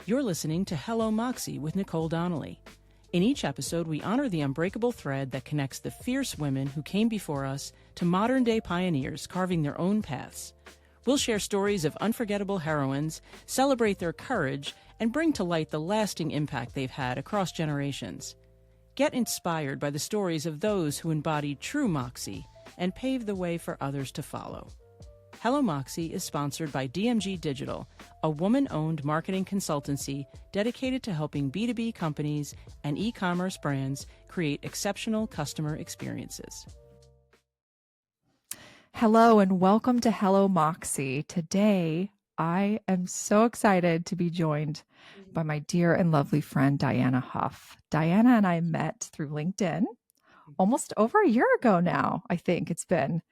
You're listening to Hello Moxie with Nicole Donnelly. In each episode, we honor the unbreakable thread that connects the fierce women who came before us to modern-day pioneers carving their own paths. We'll share stories of unforgettable heroines, celebrate their courage, and bring to light the lasting impact they've had across generations. Get inspired by the stories of those who embodied true Moxie and paved the way for others to follow. Hello Moxie is sponsored by DMG Digital, a woman-owned marketing consultancy dedicated to helping B2B companies and e-commerce brands create exceptional customer experiences. Hello and welcome to Hello Moxie. Today, I am so excited to be joined by my dear and lovely friend, Dianna Huff. Dianna and I met through LinkedIn almost over a year ago now, I think it's been.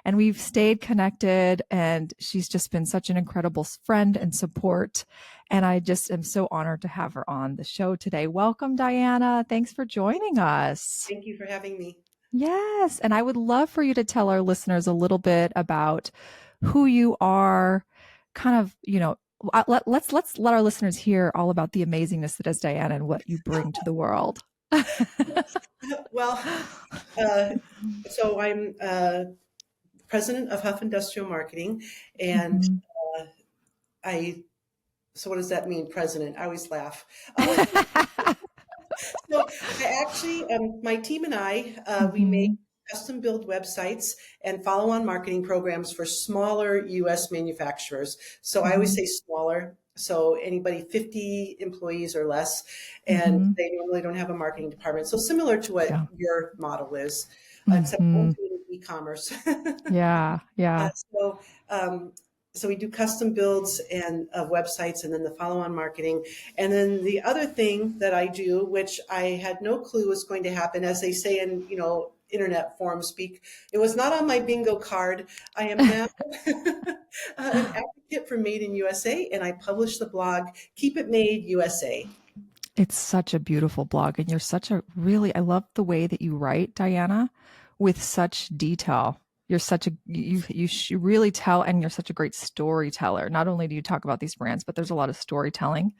And we've stayed connected, and she's just been such an incredible friend and support. And I just am so honored to have her on the show today. Welcome, Dianna. Thanks for joining us. Thank you for having me. Yes. And I would love for you to tell our listeners a little bit about who you are, kind of, let's let our listeners hear all about the amazingness that is Dianna and what you bring to the world. Well, so I'm president of Huff Industrial Marketing, and so what does that mean, president? I always laugh. So I actually, my team and I, we make custom build websites and follow-on marketing programs for smaller U.S. manufacturers. So I always say smaller. So anybody 50 employees or less, and they normally don't have a marketing department. So similar to what your model is, except we're doing e-commerce. Yeah. So we do custom builds and of websites, and then the follow-on marketing. And then the other thing that I do, which I had no clue was going to happen, as they say in, internet forum speak, it was not on my bingo card. I am now an advocate for Made in USA, and I publish the blog Keep It Made USA. It's such a beautiful blog, and you're I love the way that you write, Dianna, with such detail. You're you really tell, and you're such a great storyteller. Not only do you talk about these brands, but there's a lot of storytelling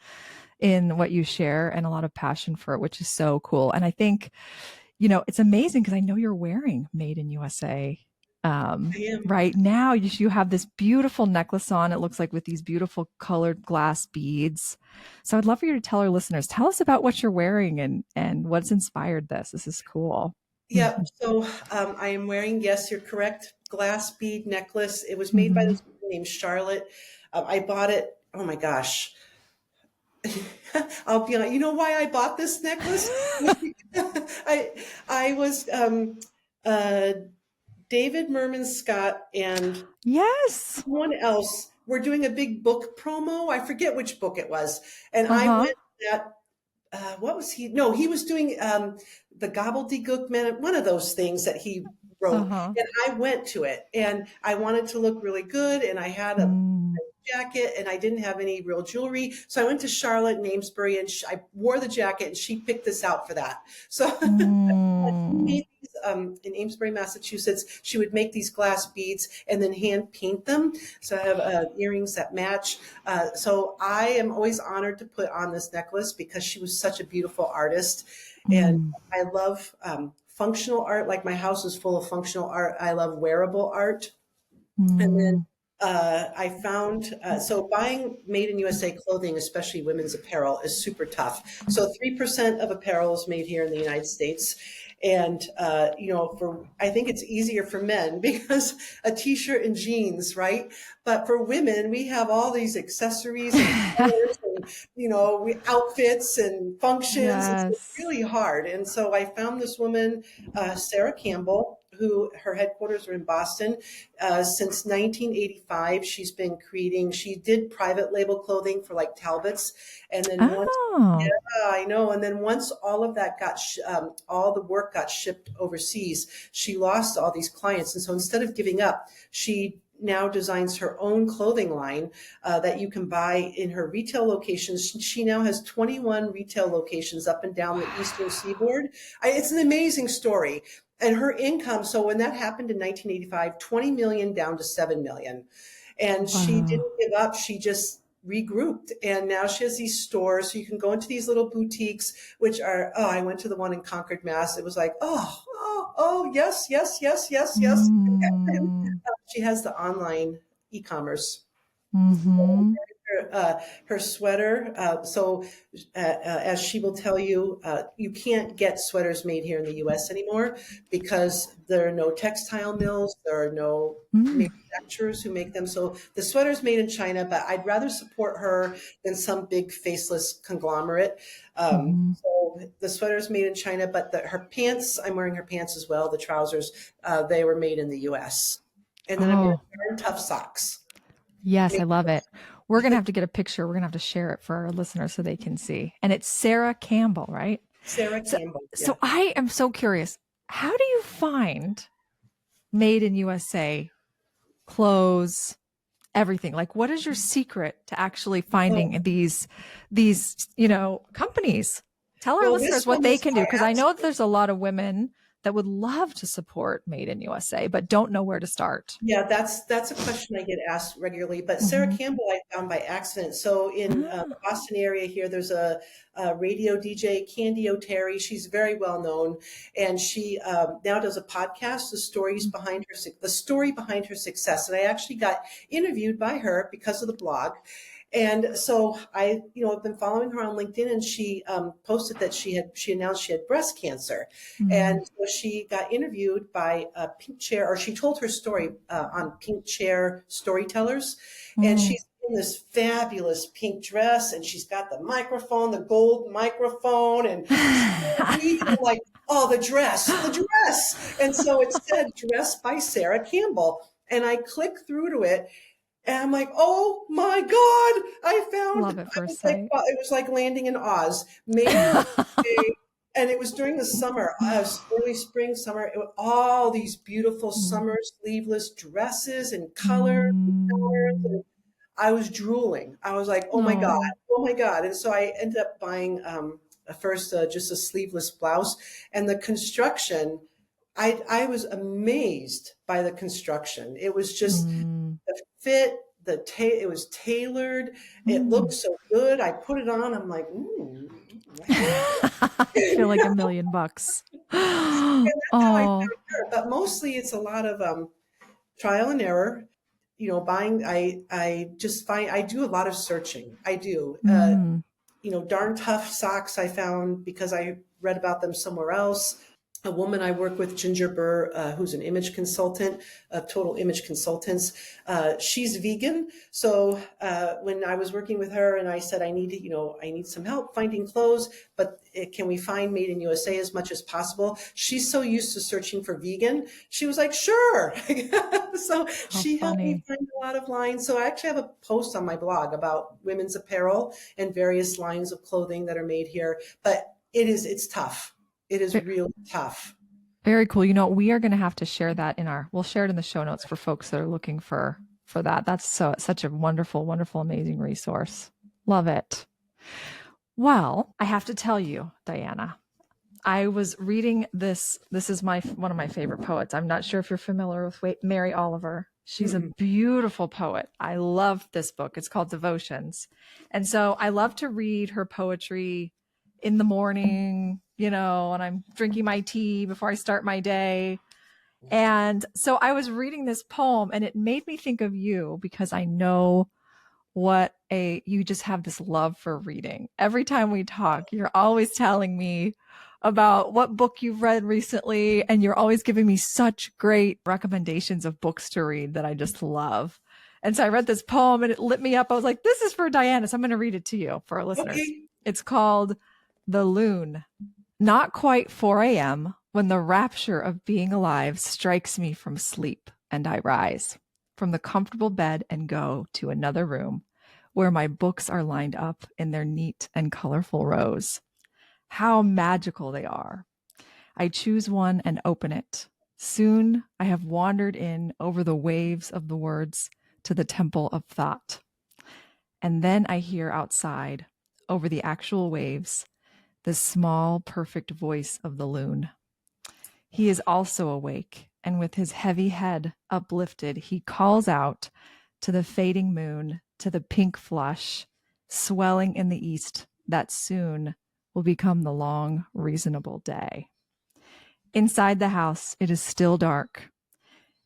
in what you share and a lot of passion for it, which is so cool. And I think, it's amazing because I know you're wearing Made in USA right now. You have this beautiful necklace on, it looks like, with these beautiful colored glass beads. So I'd love for you to tell our listeners, tell us about what you're wearing and what's inspired this. This is cool. Yeah, so I am wearing, yes, you're correct, glass bead necklace. It was made by this woman named Charlotte. I bought it, oh my gosh. I'll be honest, you know why I bought this necklace? I was David Merman Scott and someone else were doing a big book promo. I forget which book it was. And I went that, what was he? No, he was doing the Gobbledygook Man, one of those things that he wrote. And I went to it, and I wanted to look really good, and I had a jacket, and I didn't have any real jewelry. So I went to Charlotte in Amesbury, and I wore the jacket, and she picked this out for that. So in Amesbury, Massachusetts, she would make these glass beads and then hand paint them. So I have earrings that match. So I am always honored to put on this necklace because she was such a beautiful artist. And I love functional art. Like, my house is full of functional art. I love wearable art. And then I found, so buying Made in USA clothing, especially women's apparel, is super tough. So 3% of apparel is made here in the United States. And, I think it's easier for men because a t-shirt and jeans, right? But for women, we have all these accessories and colors and, outfits and functions. Yes. It's really hard. And so I found this woman, Sarah Campbell, who her headquarters are in Boston. Since 1985, she's been creating, she did private label clothing for like Talbot's. And then and then once all of that got, all the work got shipped overseas, she lost all these clients. And so instead of giving up, she now designs her own clothing line that you can buy in her retail locations. She now has 21 retail locations up and down the Eastern Seaboard. It's an amazing story. And her income, so when that happened in 1985, 20 million down to 7 million. And she didn't give up. She just regrouped, and now she has these stores. So you can go into these little boutiques, which are, I went to the one in Concord, Mass. It was like, yes, yes, yes, yes, yes. She has the online e-commerce. Mm-hmm. Her sweater. As she will tell you, you can't get sweaters made here in the U.S. anymore because there are no textile mills. There are no manufacturers who make them. So the sweater's made in China, but I'd rather support her than some big faceless conglomerate. So the sweater's made in China, but her pants, I'm wearing her pants as well. The trousers, they were made in the U.S. And then I'm wearing tough socks. Yes, I love it. We're going to have to get a picture. We're going to have to share it for our listeners so they can see. And it's Sarah Campbell, right? Sarah Campbell. Yeah. So I am so curious. How do you find made in USA clothes, everything? Like, what is your secret to actually finding these, companies? Tell our listeners what they can do. Because I know there's a lot of women that would love to support Made in USA, but don't know where to start. Yeah, that's a question I get asked regularly. But Sarah Campbell, I found by accident. So in the Boston area here, there's a radio DJ, Candy O'Terry. She's very well known, and she now does a podcast, the story behind her success. And I actually got interviewed by her because of the blog. And so I, have been following her on LinkedIn, and she posted that she announced she had breast cancer. And so she got interviewed by Pink Chair, or she told her story on Pink Chair Storytellers. And she's in this fabulous pink dress, and she's got the microphone, the gold microphone, and like, the dress. And so it said dress by Sarah Campbell. And I clicked through to it. And I'm like, oh my God, I found Love it first sight. It was like landing in Oz. And it was during the summer, early spring, summer, all these beautiful summer sleeveless dresses and colors. And I was drooling. I was like, oh my God. And so I ended up buying first just a sleeveless blouse, and the construction, I was amazed by the construction. It was just the fit, it was tailored. It looked so good. I put it on. I'm like, I feel like $1 million. That's how I found her. But mostly it's a lot of trial and error. Buying. I do a lot of searching. I do. Darn tough socks I found because I read about them somewhere else. A woman I work with, Ginger Burr, who's an image consultant, Total Image Consultants. She's vegan. So when I was working with her and I said, I need some help finding clothes, but can we find Made in USA as much as possible? She's so used to searching for vegan. She was like, sure. So she helped me find a lot of lines. So I actually have a post on my blog about women's apparel and various lines of clothing that are made here. But it's tough. It is really tough. Very cool. We are going to have to share that we'll share it in the show notes for folks that are looking for that. That's such a wonderful, wonderful, amazing resource. Love it. Well, I have to tell you, Dianna, I was reading this. This is one of my favorite poets. I'm not sure if you're familiar with Mary Oliver. She's a beautiful poet. I love this book. It's called Devotions. And so I love to read her poetry in the morning, and I'm drinking my tea before I start my day. And so I was reading this poem, and it made me think of you because I know you just have this love for reading. Every time we talk, you're always telling me about what book you've read recently, and you're always giving me such great recommendations of books to read that I just love. And so I read this poem, and it lit me up. I was like, this is for Dianna, so I'm going to read it to you for our listeners. Okay. It's called The Loon. Not quite 4 a.m. when the rapture of being alive strikes me from sleep, and I rise from the comfortable bed and go to another room where my books are lined up in their neat and colorful rows. How magical they are. I choose one and open it. Soon I have wandered in over the waves of the words to the temple of thought. And then I hear outside, over the actual waves, the small, perfect voice of the loon. He is also awake, and with his heavy head uplifted, he calls out to the fading moon to the pink flush swelling in the east that soon will become the long, reasonable day. Inside the house, it is still dark,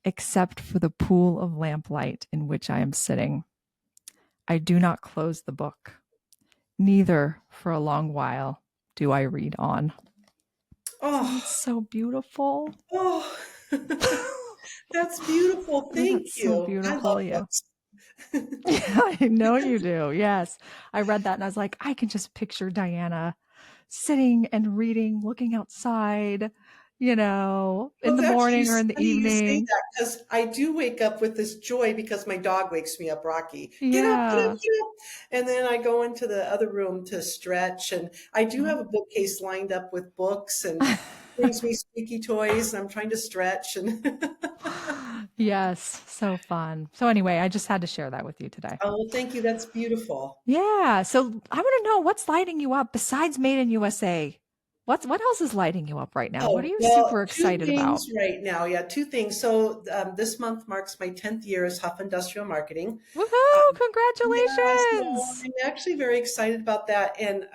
except for the pool of lamplight in which I am sitting. I do not close the book. Neither for a long while do I read on. Oh, it's so beautiful. Oh, that's beautiful. Thank you. So beautiful. I love books. I know you do. Yes. I read that and I was like, I can just picture Dianna sitting and reading, looking outside, in the morning or in the evening. Because I do wake up with this joy because my dog wakes me up, Rocky. Yeah. Get up, get up, get up. And then I go into the other room to stretch. And I do have a bookcase lined up with books and brings me squeaky toys. And I'm trying to stretch. And yes, so fun. So anyway, I just had to share that with you today. Oh, thank you. That's beautiful. Yeah. So I want to know what's lighting you up besides Made in USA. What else is lighting you up right now? What are you super excited about? Right now? Yeah, two things. So this month marks my 10th year as Huff Industrial Marketing. Woohoo! Congratulations! Yeah, so I'm actually very excited about that. And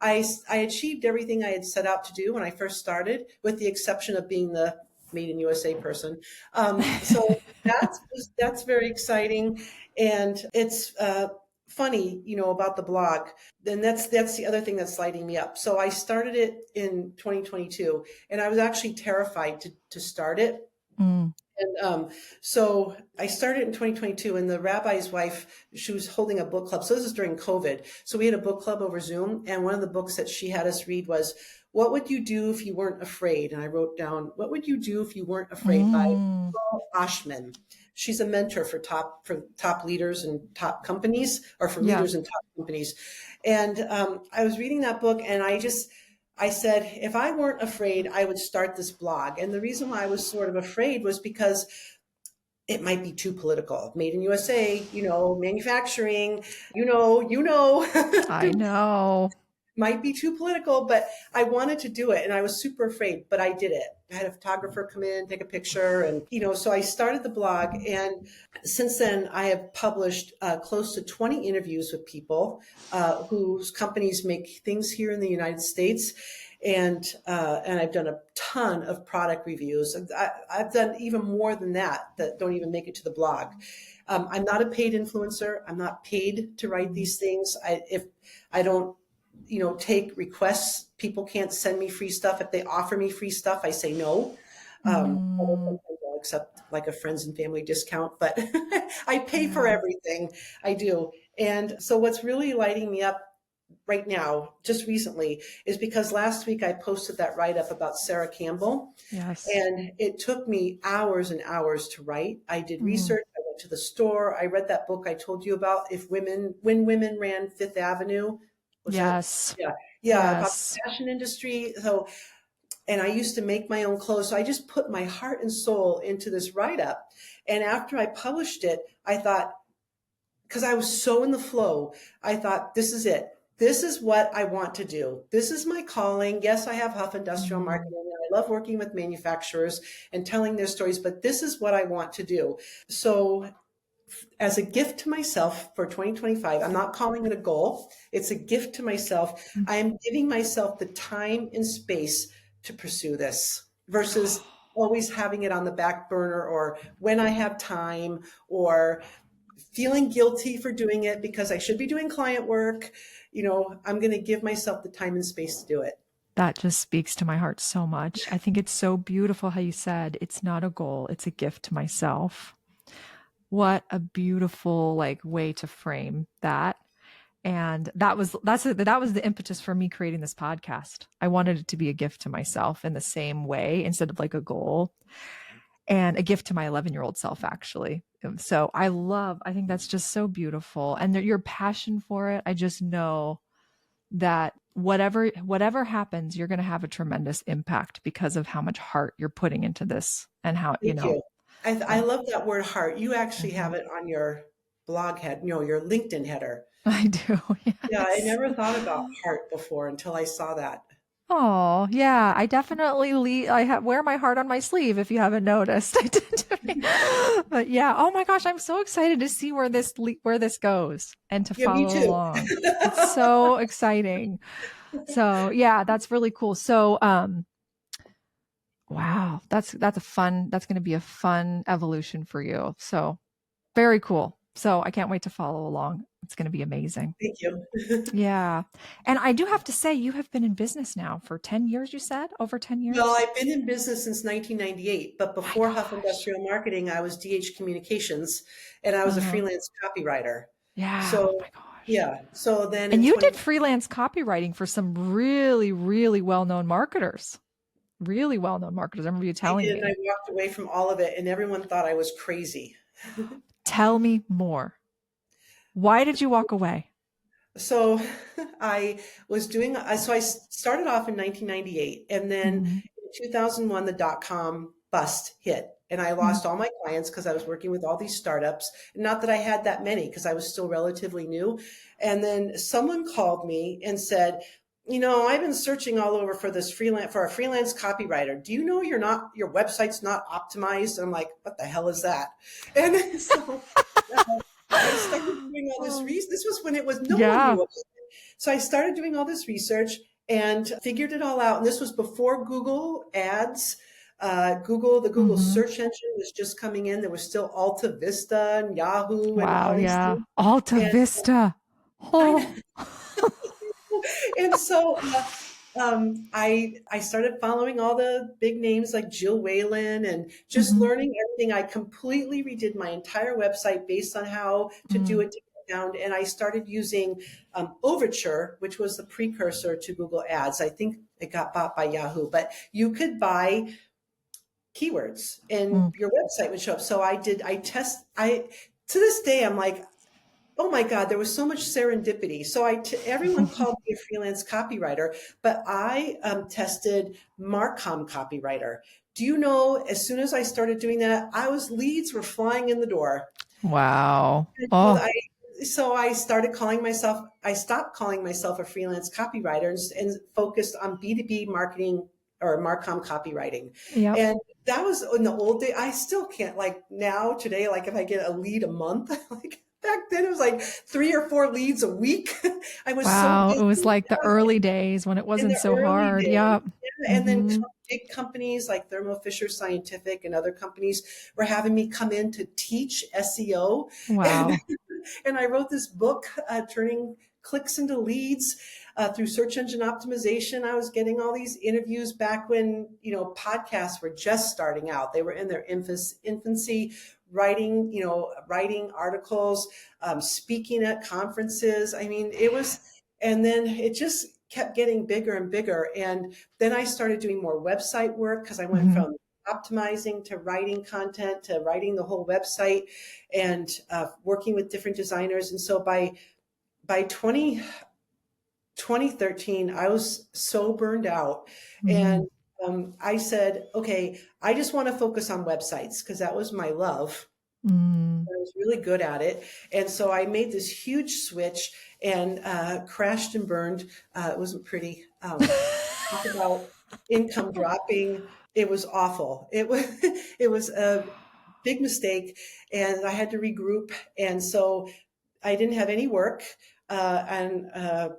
I achieved everything I had set out to do when I first started, with the exception of being the Made in USA person. So that's very exciting. And it's funny, about the blog. Then that's the other thing that's lighting me up. So I started it in 2022, and I was actually terrified to start it. And so I started in 2022, and the rabbi's wife, she was holding a book club. So this is during COVID. So we had a book club over Zoom, and one of the books that she had us read was "What Would You Do If You Weren't Afraid?" And I wrote down, "What would you do if you weren't afraid?" by Paul Oshman. She's a mentor for top leaders and top companies, or for leaders in top companies. And I was reading that book, and I said, if I weren't afraid, I would start this blog. And the reason why I was sort of afraid was because it might be too political. Made in USA, manufacturing, I know. Might be too political, but I wanted to do it, and I was super afraid, but I did it. I had a photographer come in, take a picture, and so I started the blog, and since then I have published close to 20 interviews with people whose companies make things here in the United States, and I've done a ton of product reviews. I've done even more than that don't even make it to the blog. I'm not a paid influencer. I'm not paid to write these things. If I don't take requests. People can't send me free stuff. If they offer me free stuff, I say no. I'll accept like a friends and family discount, but I pay for everything. I do. And so what's really lighting me up right now, just recently, is because last week I posted that write-up about Sarah Campbell. Yes. And it took me hours and hours to write. I did research. I went to the store. I read that book I told you about, When Women Ran Fifth Avenue. Yes. About the fashion industry. So, and I used to make my own clothes. So I just put my heart and soul into this write-up. And after I published it, I thought, because I was so in the flow, I thought, this is it. This is what I want to do. This is my calling. Yes, I have Huff Industrial Marketing. And I love working with manufacturers and telling their stories, but this is what I want to do. So as a gift to myself for 2025, I'm not calling it a goal. It's a gift to myself. I am giving myself the time and space to pursue this versus always having it on the back burner, or when I have time, or feeling guilty for doing it because I should be doing client work. I'm going to give myself the time and space to do it. That just speaks to my heart so much. I think it's so beautiful how you said, it's not a goal, it's a gift to myself. What a beautiful way to frame that. And that was the impetus for me creating this podcast. I wanted it to be a gift to myself in the same way, instead of like a goal, and a gift to my 11-year-old self, actually. So I think that's just so beautiful. And your passion for it, I just know that whatever happens, you're going to have a tremendous impact because of how much heart you're putting into this, and how, Thank you. I love that word heart. You actually have it on your blog head, your LinkedIn header. I do. Yes. Yeah, I never thought about heart before until I saw that. Oh, yeah. I definitely wear my heart on my sleeve if you haven't noticed. I did. But yeah, oh my gosh, I'm so excited to see where this goes and to Yeah, me follow too. along. It's so exciting. So, yeah, that's really cool. So, wow, that's going to be a fun evolution for you. So, very cool. So, I can't wait to follow along. It's going to be amazing. Thank you. Yeah. And I do have to say, you have been in business now for 10 years, you said? Over 10 Well, years? I've been in business since 1998, but My before Huff gosh. Industrial Marketing, I was DH Communications and I was a Uh-huh. freelance copywriter. Yeah. Oh So, my gosh. yeah. So then in And you did 20, freelance copywriting for some really, really well-known marketers. Really well-known marketers. I remember you I telling did, and I me. walked away from all of it, and everyone thought I was crazy. Tell me more. Why did you walk away? So I was doing, so I started off in 1998, and then Mhm. in 2001, the dot-com bust hit. And I Mhm. lost all my clients because I was working with all these startups. Not that I had that many because I was still relatively new. And then someone called me and said, I've been searching all over for a freelance copywriter. Do you know your website's not optimized? And I'm like, what the hell is that? And so I started doing all this Oh, research. This was when no one knew yeah. about it. So I started doing all this research and figured it all out. And this was before Google Ads. The Google Mhm. search engine was just coming in. There was still Alta Vista and Yahoo and Wow, all these yeah. things. Alta And Vista. I know. Oh. And so I started following all the big names like Jill Whalen and just Mhm. learning everything. I completely redid my entire website based on how to do Mm. it to get down. And I started using Overture, which was the precursor to Google Ads. I think it got bought by Yahoo, but you could buy keywords and Mm. your website would show up. So to this day, I'm like, oh my God, there was so much serendipity. So everyone called me a freelance copywriter, but I tested Marcom copywriter. Do you know, as soon as I started doing that, leads were flying in the door. Wow. And Oh. so I stopped calling myself a freelance copywriter and focused on B2B marketing or Marcom copywriting. Yep. And that was in the old day. I still can't, like now today, like if I get a lead a month, like back then it was like 3 or 4 leads a week. I was so Wow. It busy. was like the early days when it In wasn't the so early hard. days. Yep. Yeah, and then Mhm. big companies like Thermo Fisher Scientific and other companies were having me come in to teach SEO. And, Wow. and I wrote this book, Turning Clicks into Leads through Search Engine Optimization. I was getting all these interviews back when, podcasts were just starting out. They were in their infancy, writing articles, speaking at conferences. I mean, and then it just kept getting bigger and bigger. And then I started doing more website work because I went Mhm. from optimizing to writing content to writing the whole website and working with different designers. And so by 2013, I was so burned out. And Mhm. I said, okay, I just want to focus on websites because that was my love. Mm. I was really good at it. And so I made this huge switch and crashed and burned. It wasn't pretty. Talk about income dropping. It was awful. It was a big mistake and I had to regroup. And so I didn't have any work. I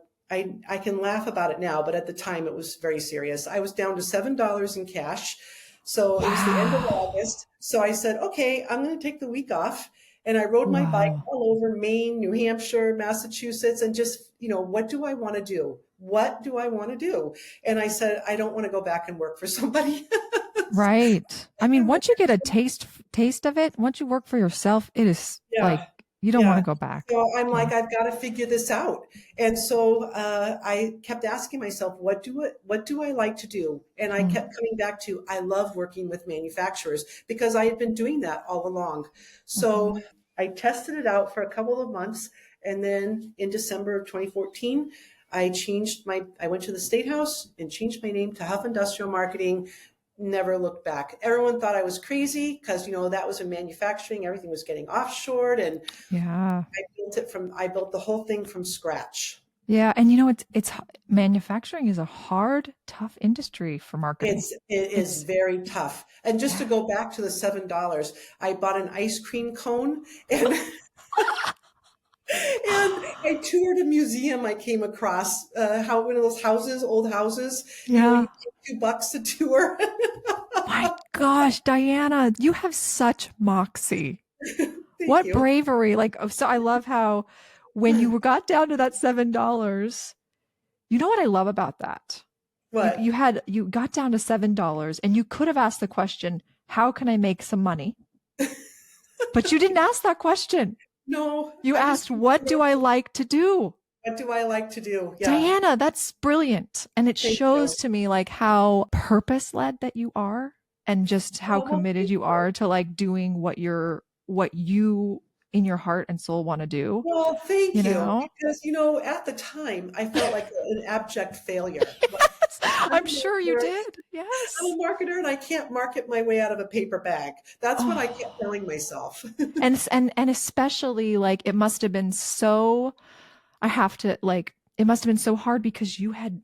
can laugh about it now, but at the time it was very serious. I was down to $7 in cash. So it was the end of Wow. August. So I said, okay, I'm going to take the week off. And I rode my bike Wow. all over Maine, New Hampshire, Massachusetts, and just, what do I want to do? What do I want to do? And I said, I don't want to go back and work for somebody. Right. I mean, once you get a taste of it, once you work for yourself, it is like Yeah. you don't want to Yeah. go back. So I'm Yeah. like, I've got to figure this out. And so I kept asking myself, what do I like to do? And I Mm. kept coming back to, I love working with manufacturers because I had been doing that all along. So Mhm. I tested it out for a couple of months. And then in December of 2014, I went to the State House and changed my name to Huff Industrial Marketing. Never looked back. Everyone thought I was crazy because, that was in manufacturing. Everything was getting offshored and Yeah. I built the whole thing from scratch. Yeah. And it's manufacturing is a hard, tough industry for marketing. It is very tough. And just to go back to the $7, I bought an ice cream cone and and I toured a museum I came across, one of those houses, old houses, Yeah. you pay $2 a tour. My gosh, Dianna, you have such moxie. What you. bravery. So I love how when you got down to that $7, you know what I love about that? What? You got down to $7 and you could have asked the question, how can I make some money? But you didn't ask that question. No. You asked, what do I like to do? What do I like to do? Yeah. Dianna, that's brilliant. And it shows to me how purpose led that you are and just how committed you are to doing what you in your heart and soul want to do. Well, thank you. Know? Because, at the time I felt like an abject failure. Yes, I'm sure you did. Yes. I'm a marketer and I can't market my way out of a paper bag. That's what I kept telling myself. and especially it must have been so, it must have been so hard because you had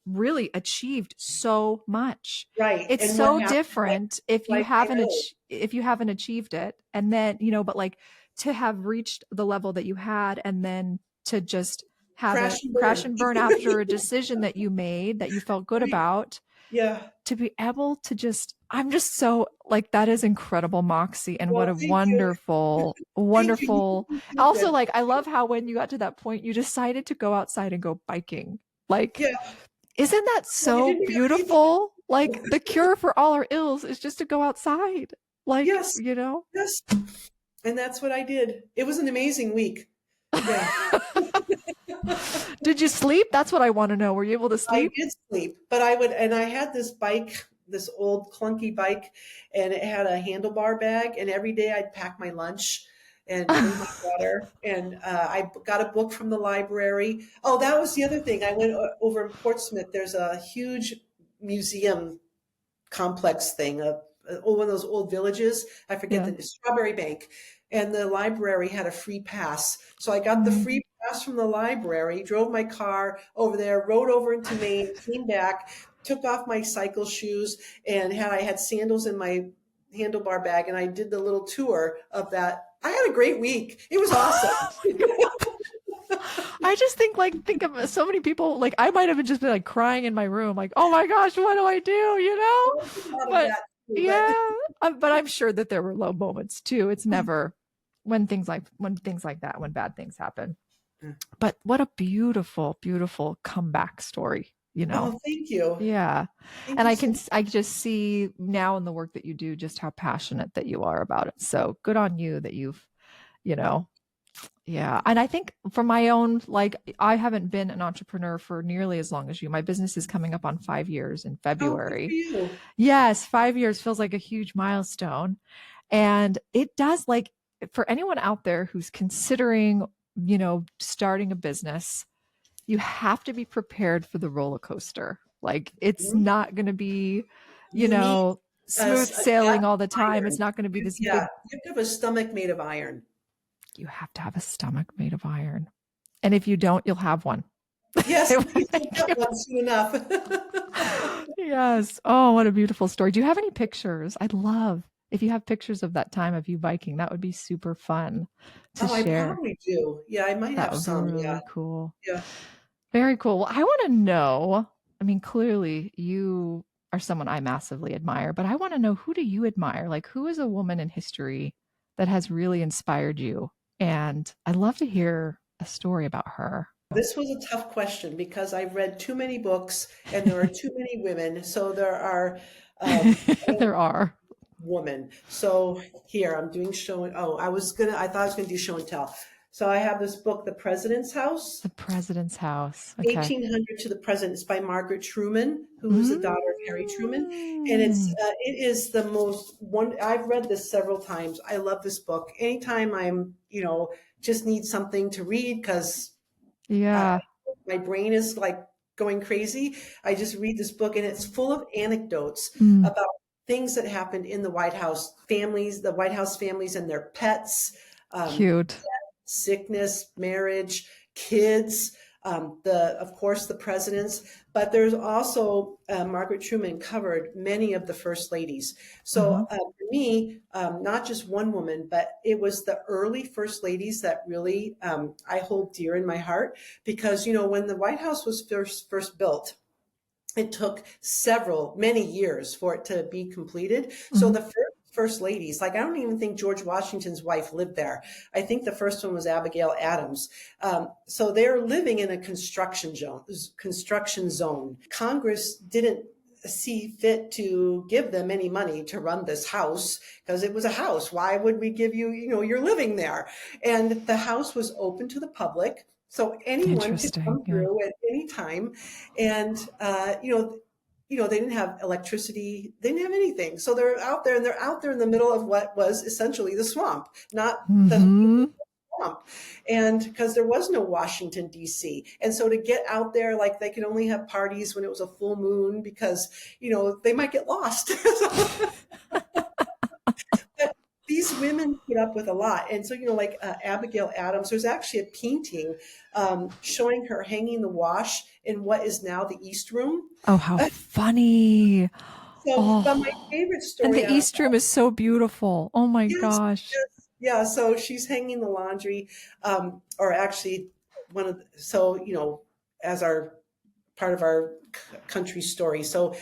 really achieved so much. Right. It's and so different if you haven't achieved it. And then, but to have reached the level that you had and then to just have crash and burn after a decision that you made that you felt good about. Yeah. To be able to I'm just so that is incredible, Moxie. And what a wonderful, wonderful. Also, I love how when you got to that point, you decided to go outside and go biking. Isn't that so beautiful? The cure for all our ills is just to go outside. Yes. Yes. And that's what I did. It was an amazing week. Yeah. Did you sleep? That's what I want to know. Were you able to sleep? I did sleep, but I had this bike, this old clunky bike, and it had a handlebar bag. And every day I'd pack my lunch and drink my water. And I got a book from the library. Oh, that was the other thing. I went over in Portsmouth. There's a huge museum complex thing, one of those old villages. I forget the Strawberry Bank. And the library had a free pass. So I got the free pass from the library, drove my car over there, rode over into Maine, came back, took off my cycle shoes, and I had sandals in my handlebar bag, and I did the little tour of that. I had a great week. It was awesome. I just think of so many people, I might have just been crying in my room, oh my gosh, what do I do? But I'm sure that there were low moments too. It's never when bad things happen. But what a beautiful, beautiful comeback story, Oh, thank you. Yeah. And I just see now in the work that you do, just how passionate that you are about it. So good on you that you've, yeah. And I think for my own, I haven't been an entrepreneur for nearly as long as you. My business is coming up on 5 years in February. Oh, good for you. Yes. 5 years feels like a huge milestone. And it does, for anyone out there who's considering, starting a business, you have to be prepared for the roller coaster. It's not going to be, smooth sailing all the time. Iron. It's not going to be this big. You have to have a stomach made of iron. You have to have a stomach made of iron. And if you don't, you'll have one. Yes, please get one soon enough. Yes. Oh, what a beautiful story. Do you have any pictures? I'd love if you have pictures of that time of you biking. That would be super fun to share. I probably do. Yeah, I might have some. That would be really cool. Yeah. Very cool. Well, I want to know, clearly you are someone I massively admire, but I want to know, who do you admire? Who is a woman in history that has really inspired you? And I'd love to hear a story about her. This was a tough question because I've read too many books and there are too many women. So there are. There are. Woman. So here I'm doing show and I thought I was going to do show and tell. So I have this book, The President's House. The President's House. Okay. 1800 to the President. It's by Margaret Truman, who was the daughter of Harry Truman. And it is the most I've read this several times. I love this book. Anytime I'm, just need something to read because my brain is going crazy. I just read this book and it's full of anecdotes about things that happened in the White House families, the White House families and their pets. Cute. Sickness, marriage, kids, of course, the presidents, but there's also Margaret Truman covered many of the first ladies. So for me, not just one woman, but it was the early first ladies that really I hold dear in my heart, because, when the White House was first built, it took many years for it to be completed. So the first ladies, like, I don't even think George Washington's wife lived there. I think the first one was Abigail Adams. So they're living in a construction zone. Congress didn't see fit to give them any money to run this house, because it was a house. Why would we give you, you're living there? And the house was open to the public, so anyone could come through at any time. And, they didn't have electricity. They didn't have anything. So they're out there, and they're out there in the middle of what was essentially the swamp, not the swamp. And because there was no Washington, D.C. And so to get out there, like, they could only have parties when it was a full moon, because, they might get lost. But these women put up with a lot. And so, like Abigail Adams, there's actually a painting showing her hanging the wash in what is now the East Room. Oh, how funny. But my favorite story. And the East Room is so beautiful. Oh my gosh. Yes. Yeah. So she's hanging the laundry, or actually as our part of our country story. So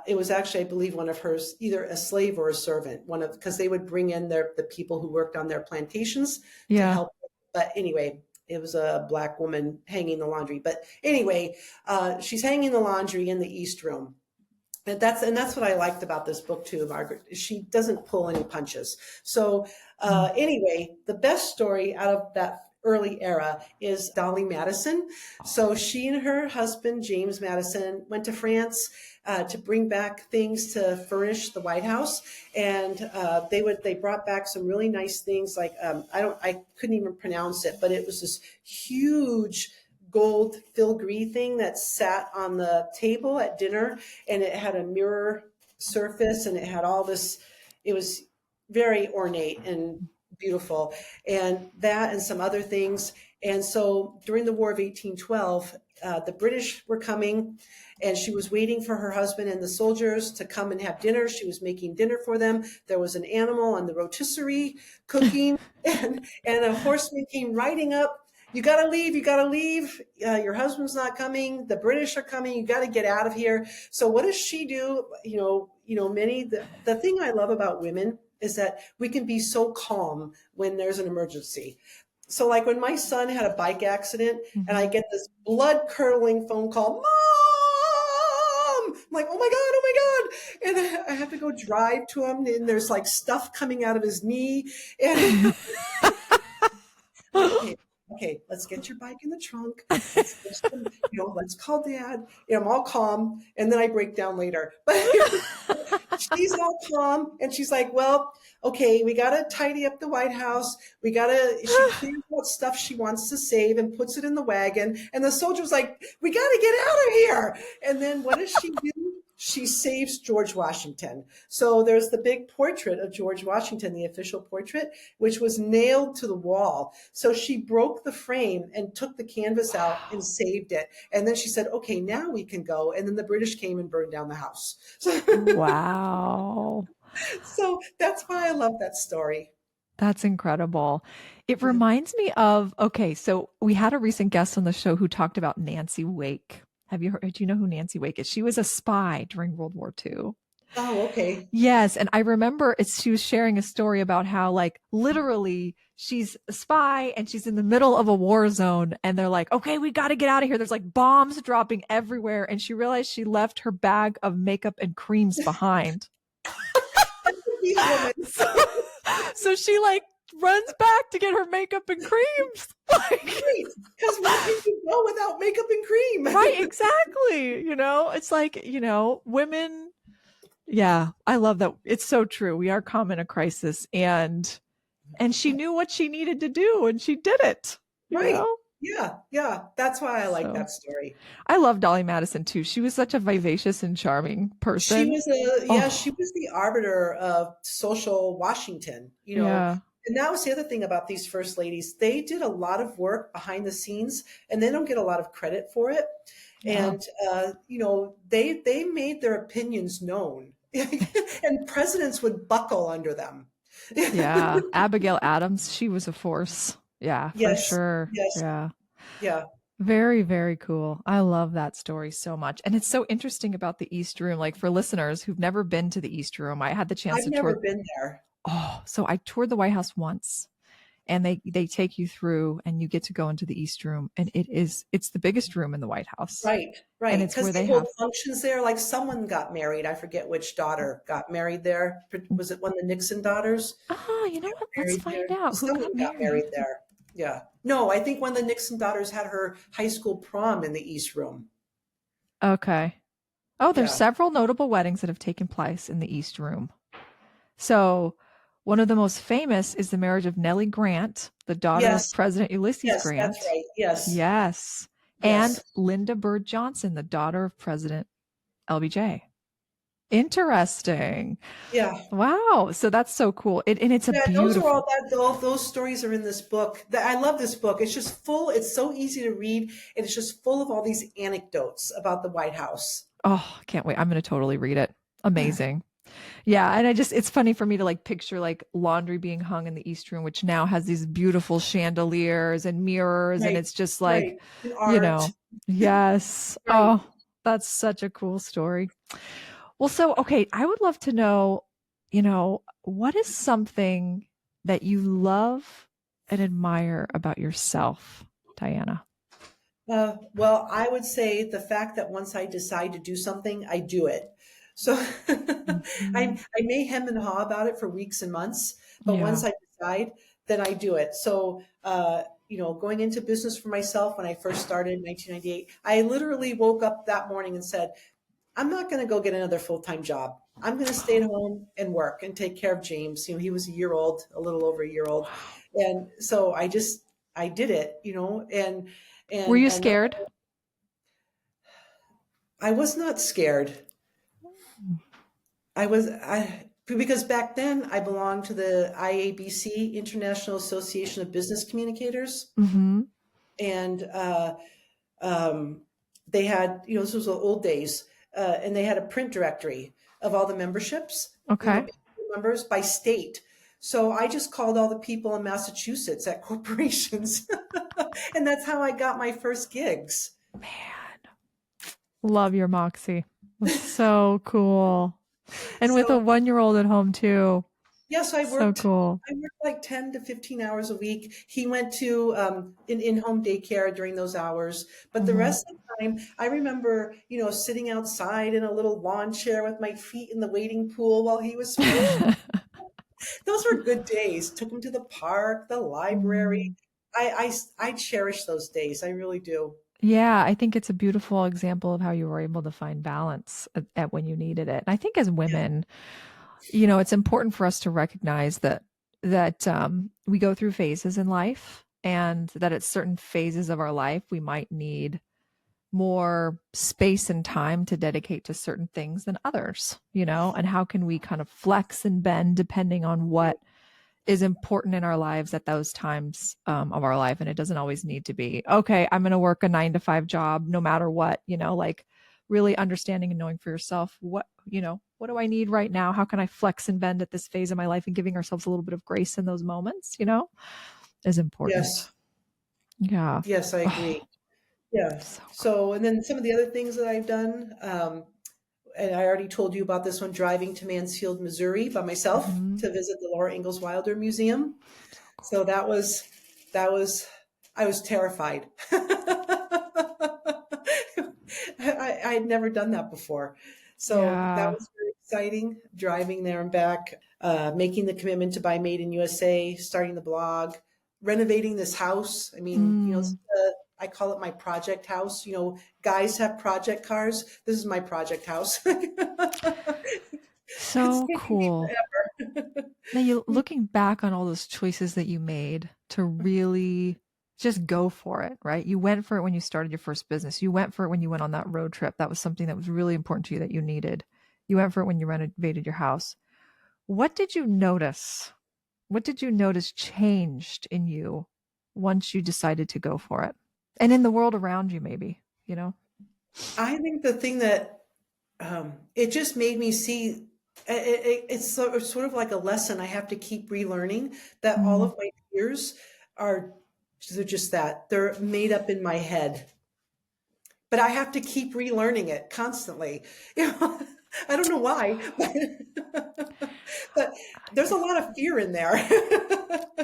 it was actually, I believe, one of hers, either a slave or a servant, because they would bring in the people who worked on their plantations to help. But anyway, it was a Black woman hanging the laundry. But anyway, she's hanging the laundry in the East Room. And that's what I liked about this book too, Margaret. She doesn't pull any punches. So anyway, the best story out of that early era is Dolly Madison. So she and her husband, James Madison, went to France to bring back things to furnish the White House. And they brought back some really nice things, like, I couldn't even pronounce it, but it was this huge gold filigree thing that sat on the table at dinner, and it had a mirror surface, and it had all this, it was very ornate and beautiful, and that and some other things. And so during the War of 1812, the British were coming, and she was waiting for her husband and the soldiers to come and have dinner. She was making dinner for them. There was an animal on the rotisserie cooking, and a horseman came riding up. You got to leave. You got to leave. Your husband's not coming. The British are coming. You got to get out of here. So what does she do? The thing I love about women is that we can be so calm when there's an emergency. So like when my son had a bike accident, and I get this blood curdling phone call, Mom! I'm like, oh my God. And I have to go drive to him, and there's like stuff coming out of his knee. And okay, let's get your bike in the trunk. Let's call Dad. I'm all calm, and then I break down later. But she's all calm, and she's like, well, okay, we got to tidy up the White House. She clears out stuff she wants to save and puts it in the wagon. And the soldier's like, we got to get out of here. And then what does she do? She saves George Washington. So there's the big portrait of George Washington, the official portrait, which was nailed to the wall. So she broke the frame and took the canvas out and saved it. And then she said, okay, now we can go. And then the British came and burned down the house. Wow. So that's why I love that story. That's incredible. It reminds me of, so we had a recent guest on the show who talked about Nancy Wake. Have you heard? Do you know who Nancy Wake is? She was a spy during World War II. Oh, okay. Yes. And I remember she was sharing a story about how, like, literally she's a spy and she's in the middle of a war zone, and they're like, okay, we got to get out of here. There's like bombs dropping everywhere. And she realized she left her bag of makeup and creams behind. So she like runs back to get her makeup and creams. Because where can you go without makeup and cream? Right, exactly. It's like, women. Yeah, I love that. It's so true. We are calm in a crisis, and she knew what she needed to do, and she did it. Right. Yeah. That's why I like that story. I love Dolly Madison too. She was such a vivacious and charming person. She was she was the arbiter of social Washington, And that was the other thing about these first ladies. They did a lot of work behind the scenes, and they don't get a lot of credit for it. Yeah. And, they made their opinions known and presidents would buckle under them. Yeah. Abigail Adams, she was a force. Yeah, for Yes. sure. Yes. Yeah. Yeah. Very, very cool. I love that story so much. And it's so interesting about the East Room. Like for listeners who've never been to the East Room, I had the chance I've to never tour. been there. Oh, so I toured the White House once, and they take you through and you get to go into the East Room, and it's the biggest room in the White House. Right. And Right. it's Because where they they hold have functions there. Like someone got married. I forget which daughter got married there. Was it one of the Nixon daughters? you know what? Let's Married find there. out who Someone got got married. married there. Yeah. No, I think one of the Nixon daughters had her high school prom in the East Room. Okay. Oh, there's Yeah. several notable weddings that have taken place in the East Room. So one of the most famous is the marriage of Nellie Grant, the daughter of Yes. President Ulysses Yes, Grant. that's right. Yes. Yes. And Yes. Linda Bird Johnson, the daughter of President LBJ. Interesting. Yeah. Wow. So that's so cool. And it's a Yeah, beautiful. all those stories are in this book. I love this book. It's just full. It's so easy to read, and it's just full of all these anecdotes about the White House. Oh, can't wait. I'm going to totally read it. Amazing. Yeah, and it's funny for me to like picture like laundry being hung in the East Room, which now has these beautiful chandeliers and mirrors, and Right. it's just Right. like, And you art. know, yes. Right. Oh, that's such a cool story. Well, so okay, I would love to know, what is something that you love and admire about yourself, Dianna? Well, I would say the fact that once I decide to do something, I do it. So Mhm. I may hem and haw about it for weeks and months, but Yeah. once I decide, then I do it. So, going into business for myself when I first started in 1998, I literally woke up that morning and said, I'm not going to go get another full-time job. I'm going to stay at home and work and take care of James. He was a year old, a little over a year old. And so I did it, Were you and scared? I was not scared. Because back then I belonged to the IABC, International Association of Business Communicators. Mm-hmm. And they had, this was the old days, and they had a print directory of all the memberships, Okay. members by state. So I just called all the people in Massachusetts at corporations. And that's how I got my first gigs. Man, love your Moxie. That's so cool. And with a So 1-year-old at home too. yes, So cool. I worked like 10 to 15 hours a week. He went to in-home daycare during those hours. But the Mhm. rest of the time, I remember, sitting outside in a little lawn chair with my feet in the wading pool while he was fishing. Those were good days. Took him to the park, the library. Mm. I cherish those days. I really do. Yeah, I think it's a beautiful example of how you were able to find balance at when you needed it. And I think as Yeah. women, it's important for us to recognize that we go through phases in life, and that at certain phases of our life we might need more space and time to dedicate to certain things than others, and how can we kind of flex and bend depending on what is important in our lives at those times of our life. And it doesn't always need to be, okay, I'm going to work a 9 to 5 job no matter what, like really understanding and knowing for yourself what do I need right now? How can I flex and bend at this phase of my life, and giving ourselves a little bit of grace in those moments, is important. Yes. Yeah. Yes, I agree. Oh, Yeah. so cool. So, and then some of the other things that I've done, and I already told you about this one, driving to Mansfield, Missouri by myself Mhm. to visit the Laura Ingalls Wilder Museum. So cool. So I was terrified. I had never done that before. So that Yeah. was very exciting, driving there and back, making the commitment to buy Made in USA, starting the blog, renovating this house. I mean, Mm. I call it my project house. Guys have project cars. This is my project house. It's So taking me cool. forever. Now, you looking back on all those choices that you made to really just go for it, right? You went for it when you started your first business. You went for it when you went on that road trip. That was something that was really important to you that you needed. You went for it when you renovated your house. What did you notice What did you notice changed in you once you decided to go for it? And in the world around you, maybe, you know? I think the thing that it just made me see it's sort of like a lesson I have to keep relearning, that all Mm. of my fears are they're just that. They're made up in my head. But I have to keep relearning it constantly. You know, I don't know why, but there's a lot of fear in there.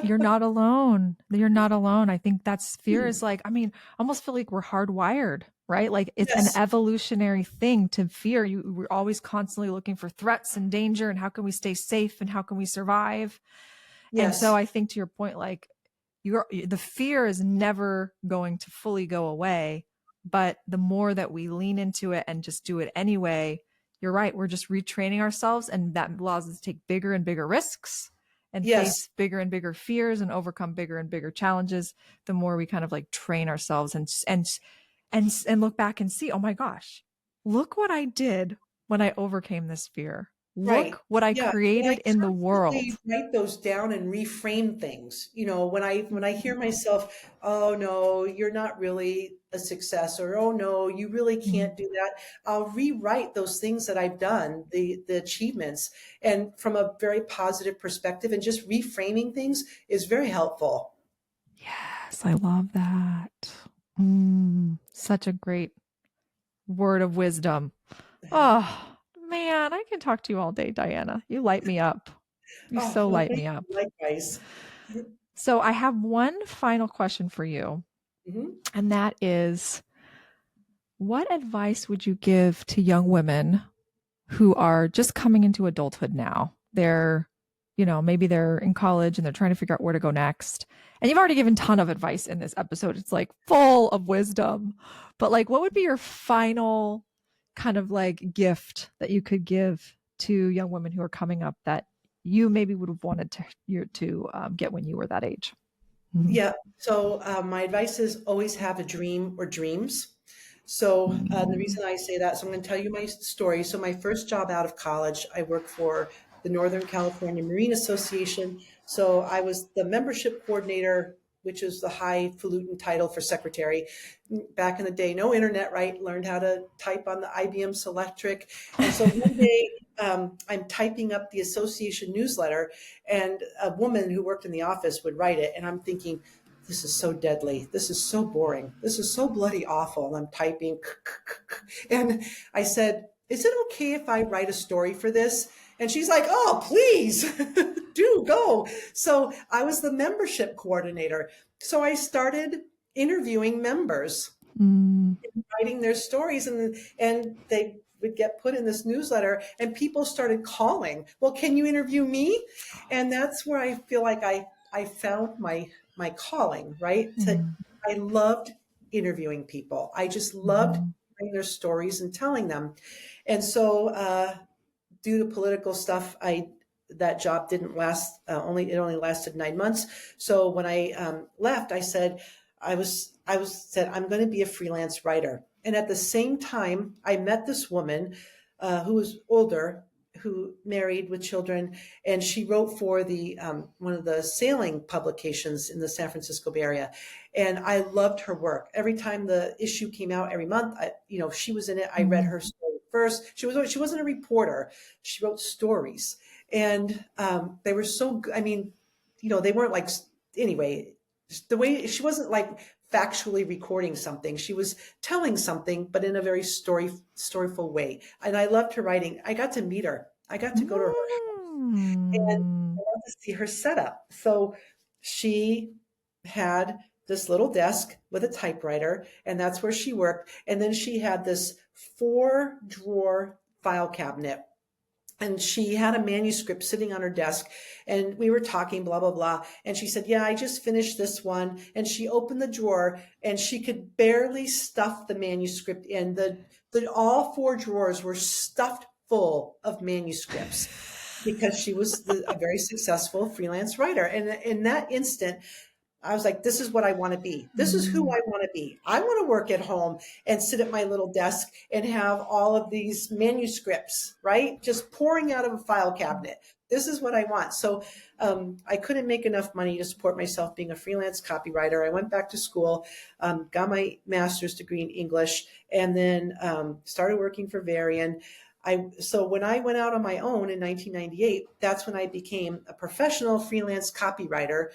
You're not alone. You're not alone. I think that's fear is like, I mean, I almost feel like we're hardwired, right? Like it's an Yes, evolutionary thing to fear. We're always constantly looking for threats and danger and how can we stay safe and how can we survive? And so yes, I think to your point, like the fear is never going to fully go away, but the more that we lean into it and just do it anyway, you're right. We're just retraining ourselves, and that allows us to take bigger and bigger risks and yes, face bigger and bigger fears and overcome bigger and bigger challenges. The more we kind of like train ourselves and look back and see, oh my gosh, look what I did when I overcame this fear. right. Look what I Yeah, and I created in the world. constantly write those down and reframe things. You know, when I hear myself, oh no, you're not really a success, or oh no, you really Mhm. can't do that. I'll rewrite those things that I've done, the achievements, and from a very positive perspective, and just reframing things is very helpful. Yes, I love that. Such a great word of wisdom. Oh, man, I can talk to you all day, Dianna. You light me up. You Oh, so well, light thank me up. you. Likewise. So, I have one final question for you, Mhm. and that is what advice would you give to young women who are just coming into adulthood now? They're, maybe they're in college and they're trying to figure out where to go next. And you've already given a ton of advice in this episode. It's like full of wisdom. But like what would be your final kind of like gift that you could give to young women who are coming up that you maybe would have wanted to get when you were that age? Mhm. Yeah. So my advice is always have a dream or dreams. So the Mhm. reason I say that, so I'm going to tell you my story. So my first job out of college, I worked for the Northern California Marine Association. So I was the membership coordinator, which is the highfalutin title for secretary. Back in the day, no internet, right? Learned how to type on the IBM Selectric. And so one day I'm typing up the association newsletter, and a woman who worked in the office would write it. And I'm thinking, this is so deadly. This is so boring. This is so bloody awful. And I'm typing. And I said, is it okay if I write a story for this? And she's like, oh, please do go. So I was the membership coordinator. So I started interviewing members, Mm. writing their stories, and they would get put in this newsletter, and people started calling, well, can you interview me? And that's where I feel like I found my calling, right? Mm. I loved interviewing people. I just loved Mhm. hearing their stories and telling them. And so due to political stuff, that job didn't last. It only lasted 9 months. So when I left, I said I was said I'm going to be a freelance writer. And at the same time, I met this woman who was older, who married with children, and she wrote for the one of the sailing publications in the San Francisco Bay Area. And I loved her work. Every time the issue came out every month, she was in it. I read Mm. her story first. She wasn't a reporter. She wrote stories, and they were so good. I mean, they weren't like, anyway, the way she wasn't like factually recording something. She was telling something, but in a very storyful way. And I loved her writing. I got to meet her. I got to go to her and I Mm. got to see her setup. So she had this little desk with a typewriter, and that's where she worked. And then she had this 4-drawer file cabinet, and she had a manuscript sitting on her desk, and we were talking, blah blah blah, and she said, yeah, I just finished this one. And she opened the drawer, and she could barely stuff the manuscript in. The all 4 drawers were stuffed full of manuscripts, because she was a very successful freelance writer. And in that instant, I was like, this is what I want to be. This is who I want to be. I want to work at home and sit at my little desk and have all of these manuscripts, right? Just pouring out of a file cabinet. This is what I want. So I couldn't make enough money to support myself being a freelance copywriter. I went back to school, got my master's degree in English, and then started working for Varian. So when I went out on my own in 1998, that's when I became a professional freelance copywriter.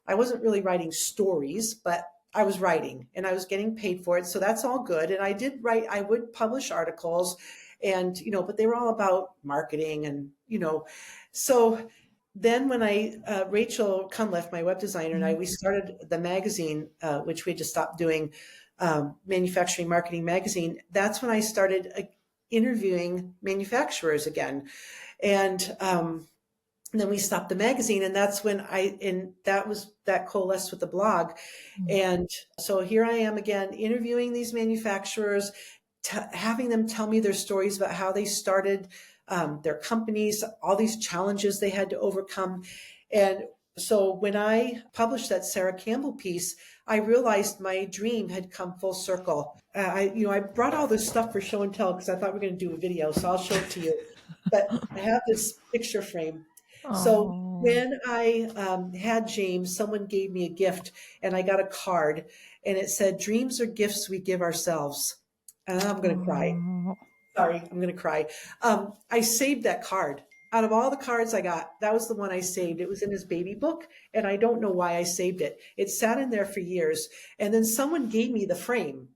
I wasn't really writing stories, but I was writing and I was getting paid for it. So that's all good. And I did write, I would publish articles and, but they were all about marketing and, so then when Rachel Cunliffe, my web designer, and we started the magazine, which we had just stopped doing, Manufacturing Marketing Magazine. That's when I started interviewing manufacturers again. And then we stopped the magazine, and that's when that coalesced with the blog. And so here I am again, interviewing these manufacturers, having them tell me their stories about how they started their companies, all these challenges they had to overcome. And so when I published that Sarah Campbell piece, I realized my dream had come full circle. I brought all this stuff for show and tell because I thought we were going to do a video, so I'll show it to you. But I have this picture frame. So when I had James, someone gave me a gift and I got a card and it said, "Dreams are gifts we give ourselves." And I'm going to cry. Sorry, I'm going to cry. I saved that card. Out of all the cards I got, that was the one I saved. It was in his baby book, and I don't know why I saved it. It sat in there for years. And then someone gave me the frame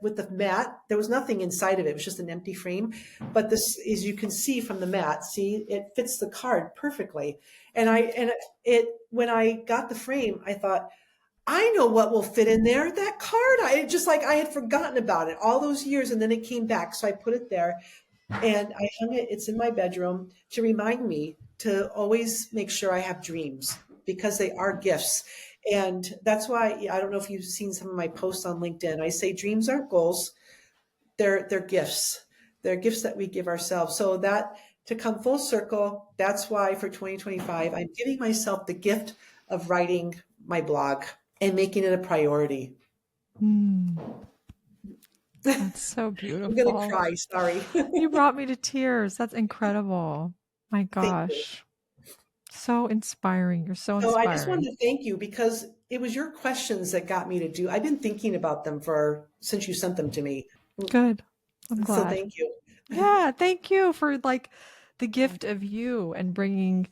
with the mat. There was nothing inside of it. It was just an empty frame. But this, as you can see from the mat, see, it fits the card perfectly. And when I got the frame, I thought, I know what will fit in there. That card. I had forgotten about it all those years, and then it came back. So I put it there. And I hung it, it's in my bedroom to remind me to always make sure I have dreams because they are gifts. And that's why, I don't know if you've seen some of my posts on LinkedIn. I say dreams aren't goals. They're gifts. They're gifts that we give ourselves. So that to come full circle, that's why for 2025, I'm giving myself the gift of writing my blog and making it a priority. That's so beautiful. I'm going to cry. Sorry. You brought me to tears. That's incredible. My gosh. So inspiring. You're so inspiring. So I just wanted to thank you because it was your questions that got me to do. I've been thinking about them since you sent them to me. Good. I'm glad. So thank you. Yeah. Thank you for the gift of you and bringing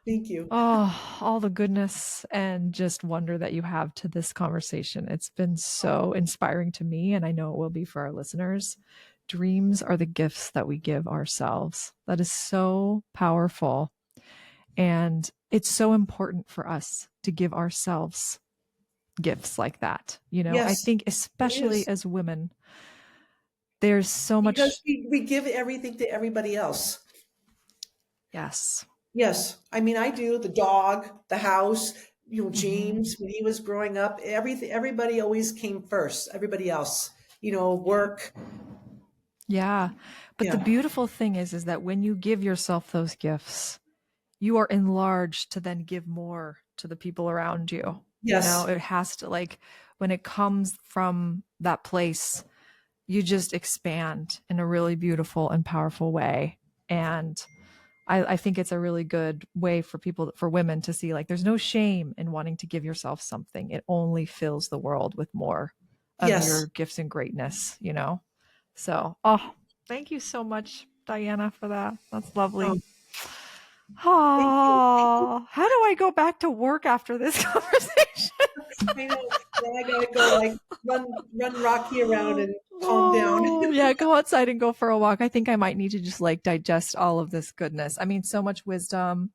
Thank you. all the goodness and just wonder that you have to this conversation. It's been so inspiring to me, and I know it will be for our listeners. Dreams are the gifts that we give ourselves. That is so powerful. And it's so important for us to give ourselves gifts like that. Yes, I think especially as women, there's so much. Because we give everything to everybody else. Yes. Yes. I mean, I do the dog, the house, James, when he was growing up, everybody always came first, everybody else, work. Yeah. But the beautiful thing is that when you give yourself those gifts, you are enlarged to then give more to the people around you. Yes. It has to, when it comes from that place, you just expand in a really beautiful and powerful way. And I think it's a really good way for women to see, there's no shame in wanting to give yourself something. It only fills the world with more of your gifts and greatness, So, thank you so much, Dianna, for that. That's lovely. Oh, how do I go back to work after this conversation? I know. Then I gotta go run Rocky around and calm down. Yeah, go outside and go for a walk. I think I might need to just digest all of this goodness. I mean, so much wisdom.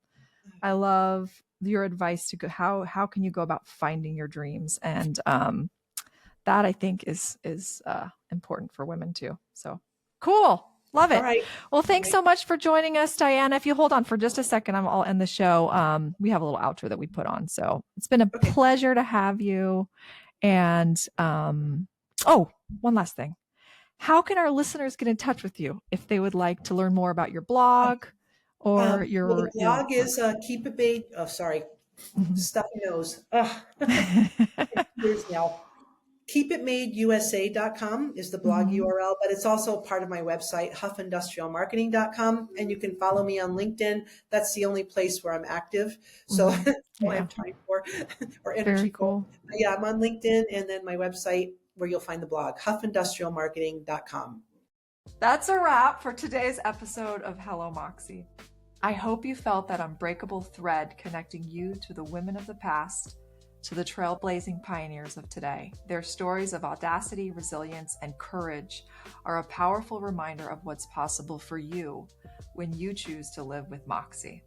I love your advice to go. How can you go about finding your dreams? And that I think is important for women too. So cool. Love it. All right. Well, thanks so much for joining us, Dianna. If you hold on for just a second, I'll end the show. We have a little outro that we put on. So it's been a pleasure to have you. And one last thing. How can our listeners get in touch with you if they would like to learn more about your blog or your the blog is Stuffy nose. Years now. KeepItMadeUSA.com is the blog URL, but it's also part of my website, huffindustrialmarketing.com. And you can follow me on LinkedIn. That's the only place where I'm active. So I don't have time for or energy. Very cool. But yeah, I'm on LinkedIn, and then my website where you'll find the blog, huffindustrialmarketing.com. That's a wrap for today's episode of Hello Moxie. I hope you felt that unbreakable thread connecting you to the women of the past, to the trailblazing pioneers of today. Their stories of audacity, resilience, and courage are a powerful reminder of what's possible for you when you choose to live with Moxie.